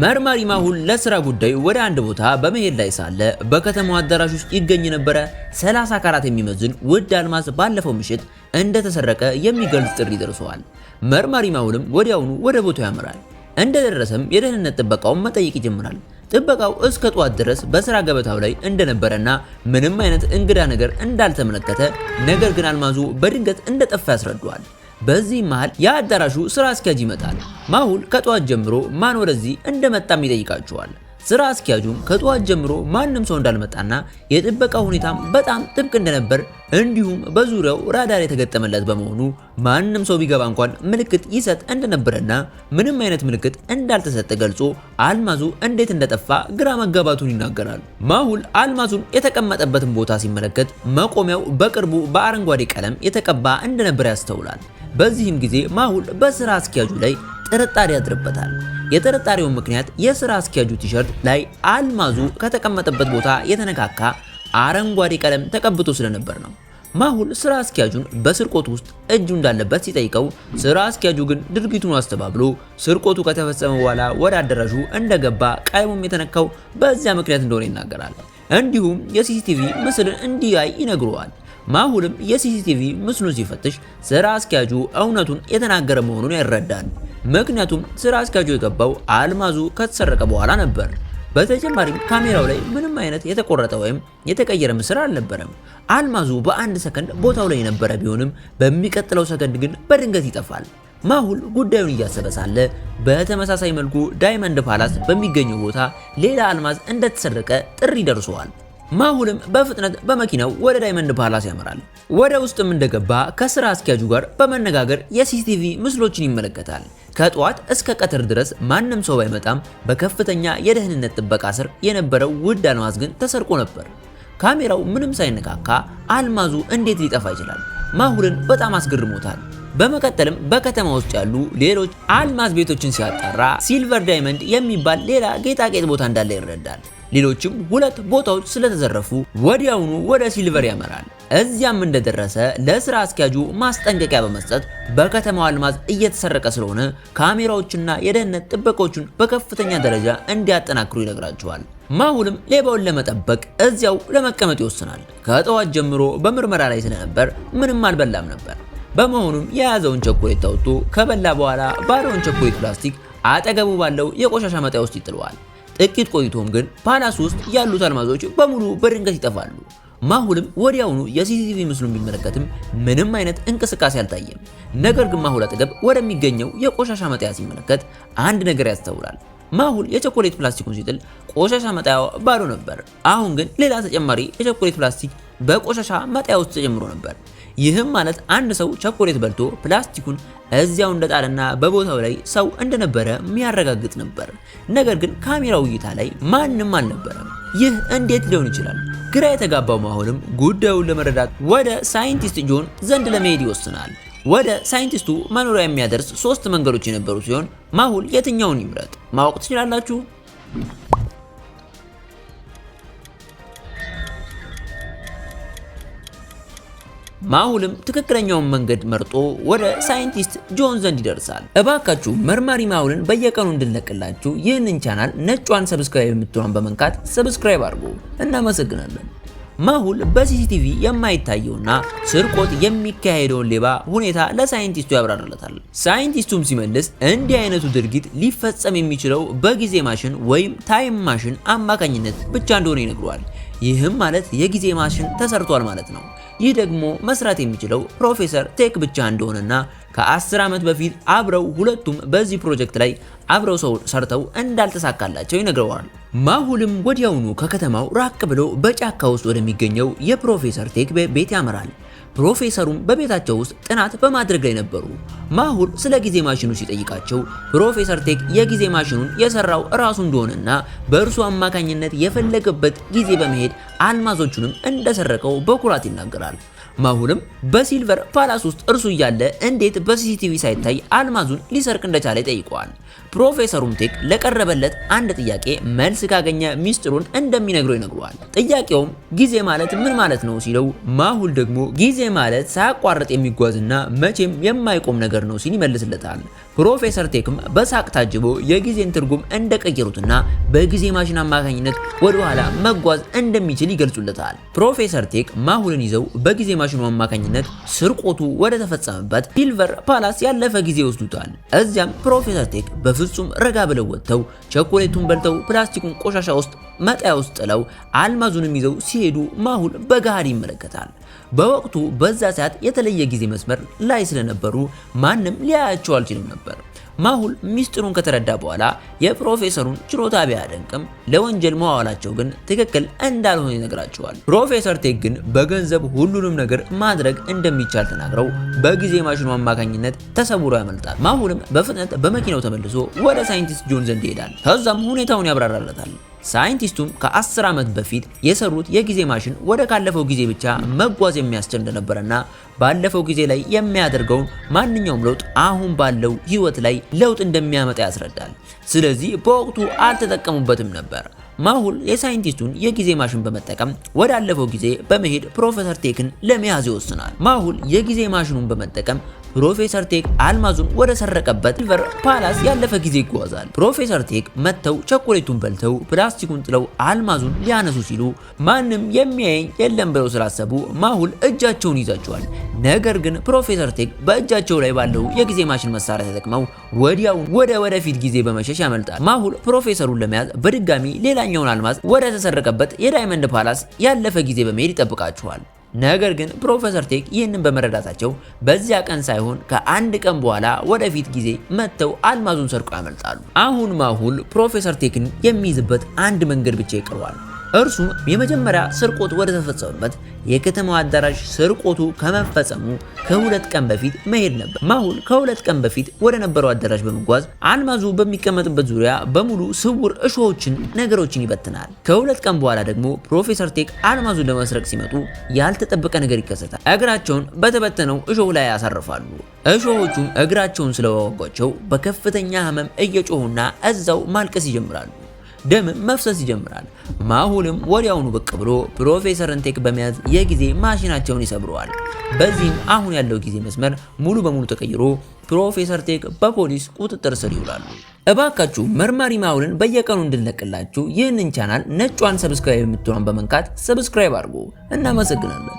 መርማሪ ማሁል ለስራ ጉዳይ ወደ አንድ ቦታ በመሄድ ላይ ሳለ በከተማው አዳራሽ ውስጥ ይገኝ የነበረ 30 ካራት የሚመዝን ውድ አልማዝ ባለፈው ምሽት እንደተሰረቀ የሚገልጽ ጥሪ ደርሷል። መርማሪ ማሁልም ወዲያውኑ ወደ ቦታው ያመራል። እንደደረሰም የደህንነት ጥበቃውን መጠየቅ ይጀምራል። ጥበቃው እስከ ጧት ድረስ በስራ ገበታው ላይ እንደነበረና ምንም አይነት እንግዳ ነገር እንዳልተመለከተ፣ ነገር ግን አልማዙ በድንገት እንደጠፋ ያስረዳዋል። በዚህ መሃል የአዳራሹ ስራ አስኪያጅ ይመጣል። ማሁል ከጧት ጀምሮ ማን ወደዚህ እንደመጣም ይጠይቃቸዋል። ስራ አስኪያጁም ከጧት ጀምሮ ማንም ሰው እንዳልመጣና የጥበቃው ሁኔታም በጣም ጥብቅ እንደነበር እንዲሁም በዙሪያው ራዳር የተገጠመለት በመሆኑ ማንም ሰው ቢገባ እንኳን ምልክት ይሰጥ እንደነበረና ምንም አይነት ምልክት እንዳልተሰጠ ገልጾ አልማዙ እንዴት እንደጠፋ ግራ መጋባቱን ይናገራል። ማሁል አልማዙን የተቀመጠበትን ቦታ ሲመለከት መቆሚያው በቅርቡ በአረንጓዴ ቀለም የተቀባ እንደነበር ያስተውላል። በዚህም ጊዜ ማሁል በስራ አስኪያጁ ላይ ጥርጣሬ ያድርበታል። የጥርጣሬው ምክንያት የስራ አስኪያጁ ቲሸርት ላይ አልማዙ ከተቀመጠበት ቦታ የተነካካ አረንጓዴ ቀለም ተቀብቶ ስለነበር ነው። ማሁል ስራ አስኪያጁን በስርቆቱ ውስጥ እጁ እንዳለበት ሲጠይቀው፣ ስራ አስኪያጁ ግን ድርጊቱን አስተባብሎ ስርቆቱ ከተፈጸመ በኋላ ወደ አዳራሹ እንደገባ ቀለሙም የተነካው በዚያ ምክንያት እንደሆነ ይናገራል። እንዲሁም የሲሲቲቪ ምስልን እንዲያይ ይነግረዋል። ማሁልም የሲሲቲቪ ምስሉን ሲፈትሽ ስራ አስኪያጁ እውነቱን የተናገረ መሆኑን ያረዳል። ምክንያቱም ስራ አስኪያጁ የገባው አልማዙ ከተሰረቀ በኋላ ነበር። በተጨማሪም ካሜራው ላይ ምንም አይነት የተቆረጠ ወይም የተቀየረ ምስል አልነበረም። አልማዙ በአንድ ሰከንድ ቦታው ላይ የነበረ ቢሆንም በሚቀጥለው ሰከንድ ግን በድንገት ይጠፋል። ማሁል ጉዳዩን እያሰበ ሳለ በተመሳሳይ መልኩ ዳይመንድ ፓላስ በሚገኘው ቦታ ሌላ አልማዝ እንደተሰረቀ ጥሪ ደርሷል። ማሁልም በፍጥነት በመኪናው ወደ ዳይመንድ ፓላስ ያመራል። ወደ ውስጥም እንደገባ ከስራ አስኪያጁ ጋር በመነጋገር የሲሲቲቪ ምስሎችን ይመለከታል። ከጧት እስከ ቀትር ድረስ ማንም ሰው ባይመጣም በከፍተኛ የደህንነት ጥበቃ ስር የነበረው ውድ አልማዝ ግን ተሰርቆ ነበር። ካሜራው ምንም ሳይነካካ አልማዙ እንዴት ሊጠፋ ይችላል? ማሁልን በጣም አስገርሞታል። በመቀጠልም በከተማ ውስጥ ያሉ ሌሎች አልማዝ ቤቶችን ሲያጣራ ሲልቨር ዳይመንድ የሚባል ሌላ ጌጣጌጥ ቦታ እንዳለ ይረዳል። ሌሎችም ሁለት ቦታዎች ስለተዘረፉ ወዲያውኑ ወደ ሲልቨር ያመራል። እዚያም እንደደረሰ ለስራ አስኪያጁ ማስጠንቀቂያ በመስጠት በከተማው አልማዝ እየተሰረቀ ስለሆነ ካሜራዎችና የደህንነት ጥበቆቹን በከፍተኛ ደረጃ እንዲያጠናክሩ ይነግራቸዋል። ማሁልም ሌባውን ለመጠበቅ እዚያው ለመቀመጥ ይወስናል። ከጠዋት ጀምሮ በምርመራ ላይ ስለነበር ምንም አልበላም ነበር። በመሆኑም የያዘውን ቸኮሌት አውጥቶ ከበላ በኋላ ባዶውን ቸኮሌት ፕላስቲክ አጠገቡ ባለው የቆሻሻ መጣያ ውስጥ ይጥለዋል። ጥቂት ቆይቶም ግን ፓላስ ውስጥ ያሉት አልማዞች በሙሉ በድንገት ይጠፋሉ። ማሁልም ወዲያውኑ የሲሲቲቪ ምስሉን ቢመለከትም ምንም አይነት እንቅስቃሴ አልታየም። ነገር ግን ማሁል አጠገብ ወደሚገኘው የቆሻሻ መጣያ ሲመለከት አንድ ነገር ያስተውላል። ማሁል የቸኮሌት ፕላስቲኩን ሲጥል ቆሻሻ መጣያው ባዶ ነበር። አሁን ግን ሌላ ተጨማሪ የቸኮሌት ፕላስቲክ በቆሻሻ መጣያ ውስጥ ተጨምሮ ነበር። ይህም ማለት አንድ ሰው ቸኮሌት በልቶ ፕላስቲኩን እዚያው እንደጣለና በቦታው ላይ ሰው እንደነበረ የሚያረጋግጥ ነበር። ነገር ግን ካሜራው እይታ ላይ ማንም አልነበረም። ይህ እንዴት ሊሆን ይችላል? ግራ የተጋባው ማሁልም ጉዳዩን ለመረዳት ወደ ሳይንቲስት ጆን ዘንድ ለመሄድ ይወስናል። ወደ ሳይንቲስቱ መኖሪያ የሚያደርስ 3 መንገዶች የነበሩ ሲሆን ማሁል የትኛውን ይምረጥ? ማወቅ ትችላላችሁ። ማሁልም ትክክለኛውን መንገድ መርጦ ወደ ሳይንቲስት ጆን ዘንድ ይደርሳል። እባካችሁ መርማሪ ማሁልን በየቀኑ እንድንለቅላችሁ ይህንን ቻናል ነጯን ሰብስክራይብ የምትሆን በመንካት ሰብስክራይብ አድርጉ። እናመሰግናለን። ማሁል በሲሲቲቪ የማይታየውና ስርቆት የሚካሄደውን ሌባ ሁኔታ ለሳይንቲስቱ ያብራራለታል። ሳይንቲስቱም ሲመልስ እንዲህ አይነቱ ድርጊት ሊፈጸም የሚችለው በጊዜ ማሽን ወይም ታይም ማሽን አማካኝነት ብቻ እንደሆነ ይነግረዋል። ይህም ማለት የጊዜ ማሽን ተሰርቷል ማለት ነው። ይህ ደግሞ መስራት የሚችለው ፕሮፌሰር ቴክ ብቻ እንደሆነና ከ10 ዓመት በፊት አብረው ሁለቱም በዚህ ፕሮጀክት ላይ አብረው ሰርተው እንዳልተሳካላቸው ይነግረዋል። ማሁልም ወዲያውኑ ከከተማው ራቅ ብሎ በጫካ ውስጥ ወደሚገኘው የፕሮፌሰር ቴክ ቤት ያመራል። ፕሮፌሰሩም በቤታቸው ውስጥ ጥናት በማድረግ ላይ ነበሩ። ማሁል ስለ ጊዜ ማሽኑ ሲጠይቃቸው ፕሮፌሰር ቴክ የጊዜ ማሽኑን የሰራው ራሱ እንደሆነና በእርሱ አማካኝነት የፈለገበት ጊዜ በመሄድ አልማዞቹንም እንደሰረቀው በኩራት ይናገራል። ማሁልም በሲልቨር ፓላስ ውስጥ እርሱ እያለ እንዴት በሲሲቲቪ ሳይታይ አልማዙን ሊሰርቅ እንደቻለ ይጠይቀዋል። ፕሮፌሰሩም ቴክ ለቀረበለት አንድ ጥያቄ መልስ ካገኘ ሚስጥሩን እንደሚነግረው ይነግረዋል። ጥያቄውም ጊዜ ማለት ምን ማለት ነው ሲለው ማሁል ደግሞ ጊዜ ማለት ሳያቋርጥ የሚጓዝና መቼም የማይቆም ነገር ነው ሲል ይመልስለታል። ፕሮፌሰር ቴክም በሳቅ ታጅቦ የጊዜን ትርጉም እንደቀየሩትና በጊዜ ማሽን አማካኝነት ወደ ኋላ መጓዝ እንደሚችል ይገልጹለታል። ፕሮፌሰር ቴክ ማሁልን ይዘው በጊዜ ማሽኑ አማካኝነት ስርቆቱ ወደ ተፈጸመበት ሲልቨር ፓላስ ያለፈ ጊዜ ይወስዱታል። እዚያም ፕሮፌሰር ቴክ በፍጹም ረጋ ብለው ወጥተው ቸኮሌቱን በልተው ፕላስቲኩን ቆሻሻ ውስጥ መጣያ ውስጥ ጥለው አልማዙንም ይዘው ሲሄዱ ማሁል በገሃድ ይመለከታል። በወቅቱ በዛ ሰዓት የተለየ ጊዜ መስመር ላይ ስለነበሩ ማንም ሊያያቸው አልችልም ነበር። ማሁል ሚስጥሩን ከተረዳ በኋላ የፕሮፌሰሩን ችሎታ ቢያደንቅም ለወንጀል መዋላቸው ግን ትክክል እንዳልሆነ ይነግራቸዋል። ፕሮፌሰር ቴክ ግን በገንዘብ ሁሉንም ነገር ማድረግ እንደሚቻል ተናግረው በጊዜ ማሽኑ አማካኝነት ተሰውሮ ያመልጣል። ማሁልም በፍጥነት በመኪናው ተመልሶ ወደ ሳይንቲስት ጆን ዘንድ ይሄዳል። ከዛም ሁኔታውን ያብራራለታል። ሳይንቲስቱም ከ10 ዓመት በፊት የሰሩት የጊዜ ማሽን ወደ ካለፈው ጊዜ ብቻ መጓዝ የሚያስችል እንደነበረና ባለፈው ጊዜ ላይ የሚያደርገውን ማንኛውም ለውጥ አሁን ባለው ህይወት ላይ ለውጥ እንደሚያመጣ ያስረዳል። ስለዚህ በወቅቱ አልተጠቀሙበትም ነበር። ማሁል የሳይንቲስቱን የጊዜ ማሽን በመጠቀም ወዳለፈው ጊዜ በመሄድ ፕሮፌሰር ቴክን ለመያዝ ይወስናል። ማሁል የጊዜ ማሽኑን በመጠቀም ፕሮፌሰር ቴክ አልማዙን ወደ ሰረቀበት ሲልቨር ፓላስ ያለፈ ጊዜ ይጓዛል። ፕሮፌሰር ቴክ መተው ቸኮሌቱን በልተው ፕላስቲኩን ጥለው አልማዙን ሊያነሱ ሲሉ ማንም የሚያየኝ የለም ብለው ስላሰቡ ማሁል እጃቸውን ይዛቸዋል። ነገር ግን ፕሮፌሰር ቴክ በእጃቸው ላይ ባለው የጊዜ ማሽን መሳሪያ ተጠቅመው ወዲያው ወደፊት ጊዜ በመሸሽ ያመልጣል። ማሁል ፕሮፌሰሩን ለመያዝ በድጋሚ ሌላኛውን አልማዝ ወደ ተሰረቀበት የዳይመንድ ፓላስ ያለፈ ጊዜ በመሄድ ይጠብቃቸዋል። ነገር ግን ፕሮፌሰር ቴክ ይህንን በመረዳታቸው በዚያ ቀን ሳይሆን ከአንድ ቀን በኋላ ወደፊት ጊዜ መጥተው አልማዙን ሰርቀው ያመልጣሉ። አሁን ማሁል ፕሮፌሰር ቴክን የሚይዝበት አንድ መንገድ ብቻ ይቀረዋል። እርሱም የመጀመሪያ ስርቆት ወደ ተፈጸመበት የከተማው አዳራሽ ስርቆቱ ከመፈጸሙ ከ2 ቀን በፊት መሄድ ነበር። ማሁል ከ2 ቀን በፊት ወደ ነበረው አዳራሽ በመጓዝ አልማዙ በሚቀመጥበት ዙሪያ በሙሉ ስውር እሾሆችን ነገሮችን ይበትናል። ከ2 ቀን በኋላ ደግሞ ፕሮፌሰር ቴክ አልማዙን ለመስረቅ ሲመጡ ያልተጠበቀ ነገር ይከሰታል። እግራቸውን በተበተነው እሾህ ላይ ያሳርፋሉ። እሾሆቹም እግራቸውን ስለወጓቸው በከፍተኛ ህመም እየጮሁና እዛው ማልቀስ ይጀምራሉ። ደም መፍሰስ ይጀምራል። ማሁልም ወዲያውኑ ብቅ ብሎ ፕሮፌሰርን ቴክ በመያዝ የጊዜ ማሽናቸውን ይሰብረዋል። በዚህም አሁን ያለው ጊዜ መስመር ሙሉ በሙሉ ተቀይሮ ፕሮፌሰር ቴክ በፖሊስ ቁጥጥር ስር ይውላሉ። እባካችሁ መርማሪ ማሁልን በየቀኑ እንድንለቅላችሁ ይህንን ቻናል ነጯን ሰብስክራይብ የምትሆን በመንካት ሰብስክራይብ አድርጉ። እናመሰግናለን።